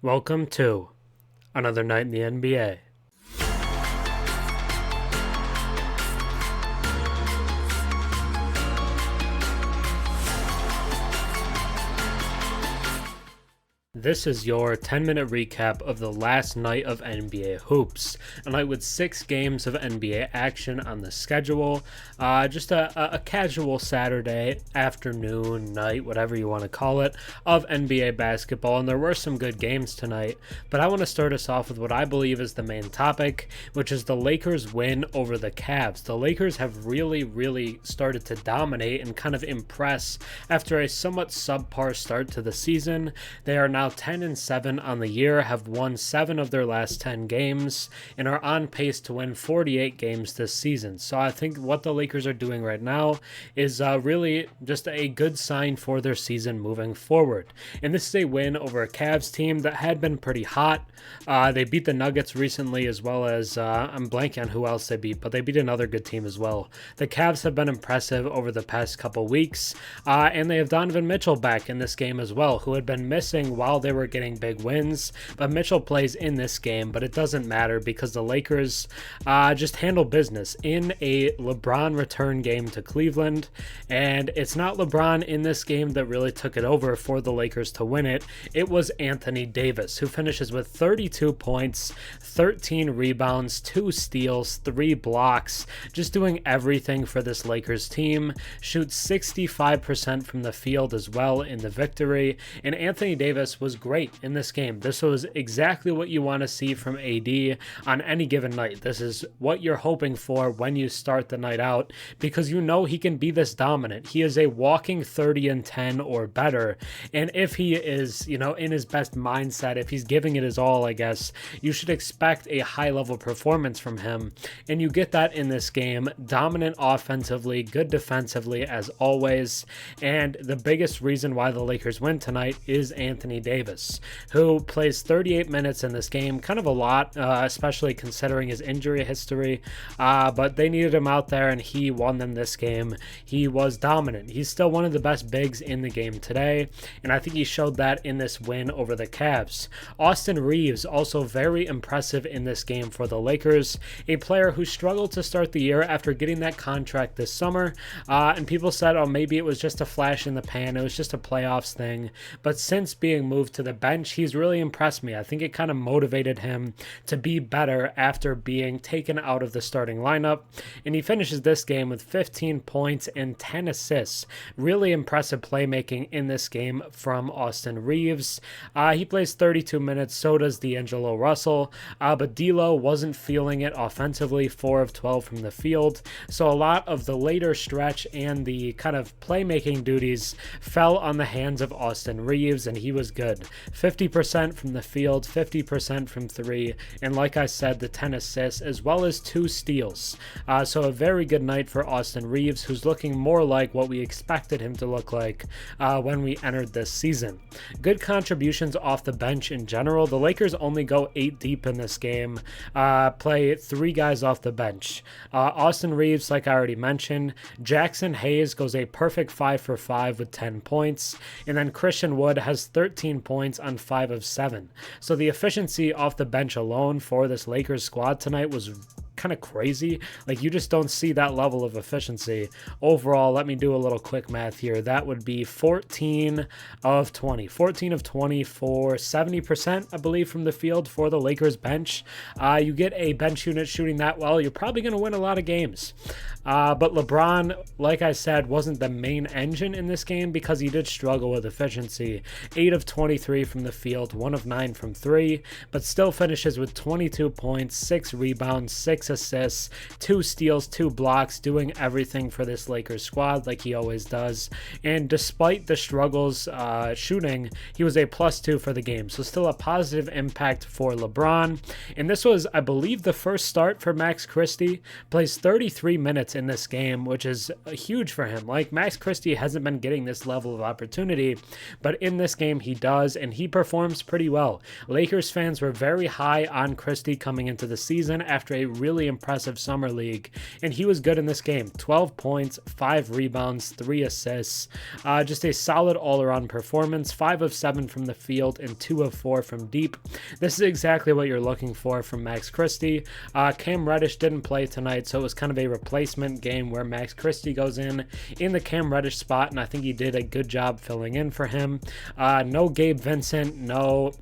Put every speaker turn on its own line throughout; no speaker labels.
Welcome to another night in the NBA. This is your 10-minute recap of the last night of NBA hoops. A night with 6 games of NBA action on the schedule. Just a casual Saturday afternoon, night, whatever you want to call it, of NBA basketball. And there were some good games tonight. But I want to start us off with what I believe is the main topic, which is the Lakers' win over the Cavs. The Lakers have really started to dominate and kind of impress after a somewhat subpar start to the season. They are now 10-7 on the year, have won 7 of their last 10 games, and are on pace to win 48 games this season. So I think what the Lakers are doing right now is really just a good sign for their season moving forward. And this is a win over a Cavs team that had been pretty hot. They beat the Nuggets recently, as well as, I'm blanking on who else they beat, but they beat another good team as well. The Cavs have been impressive over the past couple weeks, and they have Donovan Mitchell back in this game as well, who had been missing while they were getting big wins. But Mitchell plays in this game, but it doesn't matter because the Lakers just handle business in a LeBron return game to Cleveland. And it's not LeBron in this game that really took it over for the Lakers to win it. It was Anthony Davis, who finishes with 32 points, 13 rebounds, 2 steals, 3 blocks, just doing everything for this Lakers team. Shoots 65% from the field as well in the victory. And Anthony Davis was great in this game. This was exactly what you want to see from AD on any given night. This is what you're hoping for when you start the night out, because you know he can be this dominant. He is a walking 30-10 or better. And if he is, in his best mindset, if he's giving it his all, I guess, you should expect a high level performance from him. And you get that in this game. Dominant offensively, good defensively as always. And the biggest reason why the Lakers win tonight is Anthony Davis, who plays 38 minutes in this game, kind of a lot, especially considering his injury history, but they needed him out there and he won them this game. He was dominant. He's still one of the best bigs in the game today, and I think he showed that in this win over the Cavs. Austin Reaves, also very impressive in this game for the Lakers, a player who struggled to start the year after getting that contract this summer, and people said, oh, maybe it was just a flash in the pan, it was just a playoffs thing, but since being moved to the bench, he's really impressed me. I think it kind of motivated him to be better after being taken out of the starting lineup, and he finishes this game with 15 points and 10 assists. Really impressive playmaking in this game from Austin Reaves. He plays 32 minutes, so does D'Angelo Russell, but D'Lo wasn't feeling it offensively, 4 of 12 from the field, so a lot of the later stretch and the kind of playmaking duties fell on the hands of Austin Reaves, and he was good. 50% from the field, 50% from 3, and like I said, the 10 assists as well as 2 steals. So a very good night for Austin Reaves, who's looking more like what we expected him to look like when we entered this season. Good contributions off the bench in general. The Lakers only go 8 deep in this game, play 3 guys off the bench. Austin Reaves, like I already mentioned. Jackson Hayes goes a perfect 5 for 5 with 10 points, and then Christian Wood has 13 points on 5 of 7. So the efficiency off the bench alone for this Lakers squad tonight was kind of crazy. Like, you just don't see that level of efficiency. Overall, let me do a little quick math here. That would be 14 of 20 for 70%, I believe, from the field for the Lakers bench. You get a bench unit shooting that well, you're probably going to win a lot of games. But LeBron, like I said, wasn't the main engine in this game because he did struggle with efficiency. 8 of 23 from the field, 1 of 9 from 3, but still finishes with 22 points, 6 rebounds, 6 assists, 2 steals, 2 blocks, doing everything for this Lakers squad like he always does. And despite the struggles shooting, he was a +2 for the game. So still a positive impact for LeBron. And this was, I believe, the first start for Max Christie. Plays 33 minutes in this game, which is huge for him. Like, Max Christie hasn't been getting this level of opportunity, but in this game he does, and he performs pretty well. Lakers fans were very high on Christie coming into the season after a really really impressive summer league, and he was good in this game. 12 points, 5 rebounds, 3 assists. Just a solid all-around performance. 5 of 7 from the field and 2 of 4 from deep. This is exactly what you're looking for from Max Christie. Cam Reddish didn't play tonight, so it was kind of a replacement game where Max Christie goes in the Cam Reddish spot, and I think he did a good job filling in for him. No Gabe Vincent, no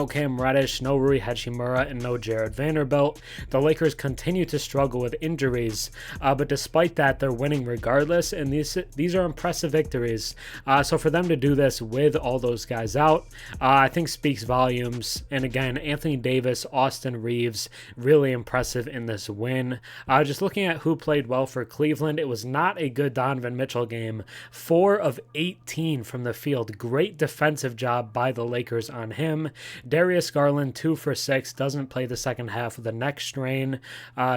Cam Reddish, no Rui Hachimura, and no Jared Vanderbilt. The Lakers continue to struggle with injuries, but despite that, they're winning regardless, and these are impressive victories. So for them to do this with all those guys out, I think speaks volumes. And again, Anthony Davis, Austin Reaves, really impressive in this win. Just looking at who played well for Cleveland, it was not a good Donovan Mitchell game. 4 of 18 from the field. Great defensive job by the Lakers on him. Darius Garland, 2 for 6, doesn't play the second half with a neck strain,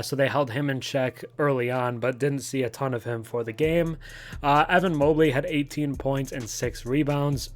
so they held him in check early on, but didn't see a ton of him for the game. Evan Mobley had 18 points and 6 rebounds.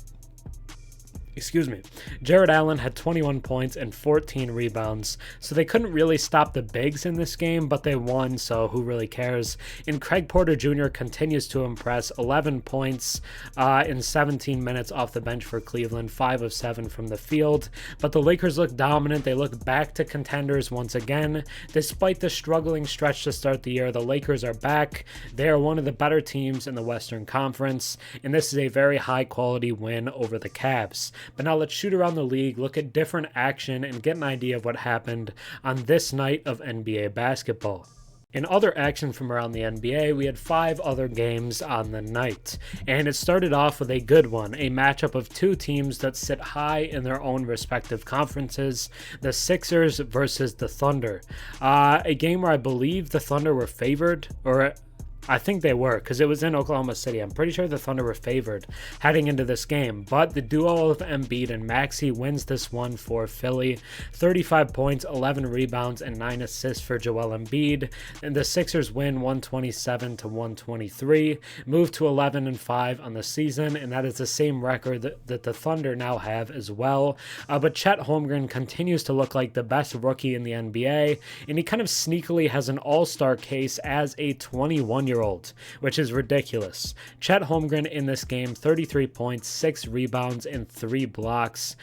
Jared Allen had 21 points and 14 rebounds, so they couldn't really stop the bigs in this game, but they won, so who really cares? And Craig Porter Jr. continues to impress. 11 points in 17 minutes off the bench for Cleveland, 5 of 7 from the field. But the Lakers look dominant. They look back to contenders once again. Despite the struggling stretch to start the year, the Lakers are back. They are one of the better teams in the Western Conference, and this is a very high-quality win over the Cavs. But now let's shoot around the league, look at different action, and get an idea of what happened on this night of NBA basketball. In other action from around the NBA, we had 5 other games on the night, and it started off with a good one, a matchup of 2 teams that sit high in their own respective conferences, the Sixers versus the Thunder. A game where I believe the Thunder were favored, or I think they were, because it was in Oklahoma City. I'm pretty sure the Thunder were favored heading into this game, but the duo of Embiid and Maxey wins this one for Philly. 35 points, 11 rebounds, and 9 assists for Joel Embiid, and the Sixers win 127-123, move to 11-5 on the season, and that is the same record that the Thunder now have as well. But Chet Holmgren continues to look like the best rookie in the NBA, and he kind of sneakily has an all-star case as a 21-year-old, which is ridiculous. Chet Holmgren in this game, 33 points, 6 rebounds, and 3 blocks.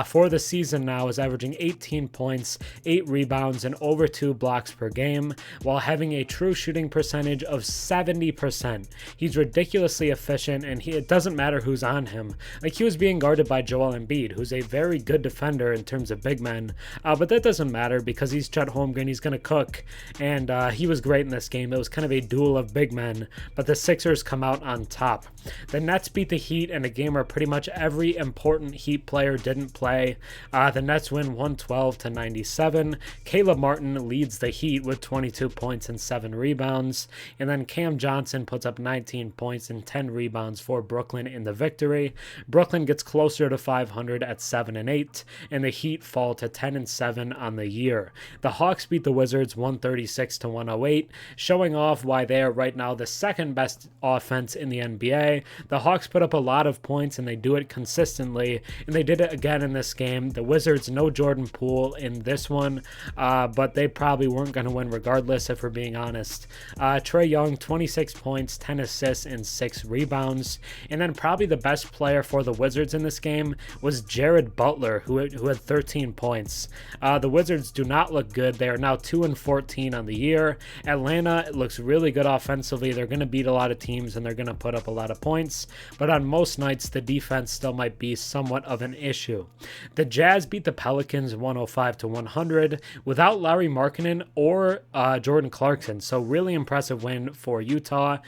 For the season now is averaging 18 points, 8 rebounds, and over 2 blocks per game, while having a true shooting percentage of 70%. He's ridiculously efficient, and it doesn't matter who's on him. Like, he was being guarded by Joel Embiid, who's a very good defender in terms of big men, but that doesn't matter because he's Chet Holmgren. He's going to cook, and he was great in this game. It was kind of a duel of big men, but the Sixers come out on top. The Nets beat the Heat in a game where pretty much every important Heat player didn't play. The Nets win 112-97. Caleb Martin leads the Heat with 22 points and 7 rebounds, and then Cam Johnson puts up 19 points and 10 rebounds for Brooklyn in the victory. Brooklyn gets closer to 500 at 7-8, and the Heat fall to 10-7 on the year. The Hawks beat the Wizards 136-108, showing off why they are right now the second best offense in the NBA. The Hawks put up a lot of points, and they do it consistently, and they did it again in this game. The Wizards, no Jordan Poole in this one, but they probably weren't going to win regardless, if we're being honest. Trae Young, 26 points, 10 assists, and 6 rebounds. And then probably the best player for the Wizards in this game was Jared Butler, who had 13 points. The Wizards do not look good. They are now 2-14 on the year. Atlanta looks really good offensively. They're going to beat a lot of teams, and they're going to put up a lot of points, but on most nights the defense still might be somewhat of an issue. The Jazz beat the Pelicans 105-100 without Lauri Markkanen or Jordan Clarkson, so really impressive win for Utah.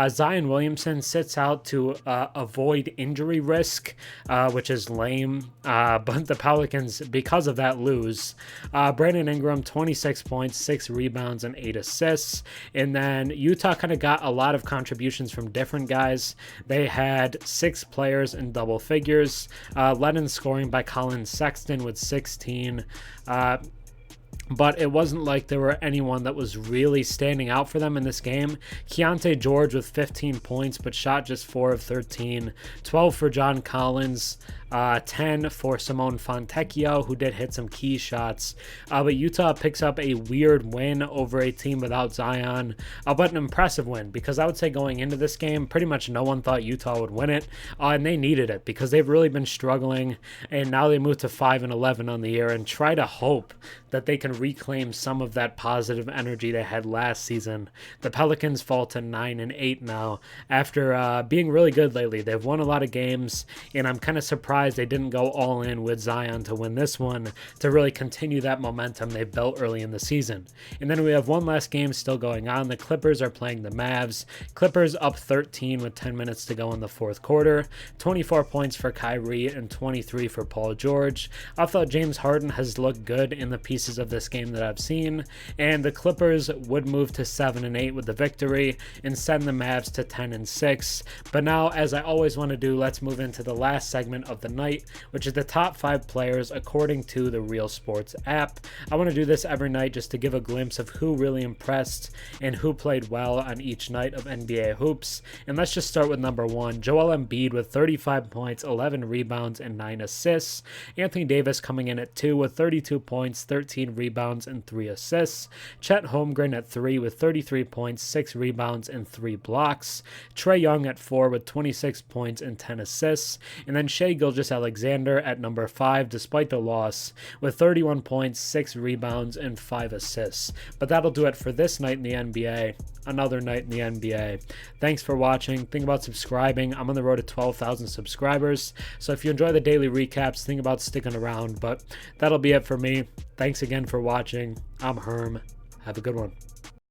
Zion Williamson sits out to avoid injury risk, which is lame, but the Pelicans, because of that, lose. Brandon Ingram, 26 points, 6 rebounds, and 8 assists, and then Utah kind of got a lot of contributions from different guys. They had 6 players in double figures, led in scoring by Colin Sexton with 16, but it wasn't like there were anyone that was really standing out for them in this game. Keontae George with 15 points, but shot just 4 of 13. 12 for John Collins. 10 for Simone Fontecchio, who did hit some key shots. But Utah picks up a weird win over a team without Zion, but an impressive win, because I would say going into this game, pretty much no one thought Utah would win it, and they needed it because they've really been struggling, and now they move to 5-11 on the year and try to hope that they can reclaim some of that positive energy they had last season. The Pelicans fall to 9-8 now after being really good lately. They've won a lot of games, and I'm kind of surprised they didn't go all in with Zion to win this one to really continue that momentum they built early in the season. And then we have one last game still going on. The Clippers are playing the Mavs. Clippers up 13 with 10 minutes to go in the fourth quarter. 24 points for Kyrie and 23 for Paul George. I thought James Harden has looked good in the pieces of this game that I've seen, and the Clippers would move to 7-8 with the victory and send the Mavs to 10-6. But now, as I always want to do, let's move into the last segment of the night, which is the top 5 players according to the Real Sports app. I want to do this every night just to give a glimpse of who really impressed and who played well on each night of NBA hoops. And let's just start with number 1, Joel Embiid with 35 points, 11 rebounds, and 9 assists. Anthony Davis coming in at 2 with 32 points, 13 rebounds, and 3 assists. Chet Holmgren at 3 with 33 points, 6 rebounds, and 3 blocks. Trae Young at 4 with 26 points and 10 assists. And then Shai Gilgeous-Alexander at number 5, despite the loss, with 31 points, 6 rebounds, and 5 assists. But that'll do it for this night in the NBA. Another night in the NBA. Thanks for watching. Think about subscribing. I'm on the road to 12,000 subscribers. So if you enjoy the daily recaps, think about sticking around. But that'll be it for me. Thanks again for watching. I'm Herm. Have a good one.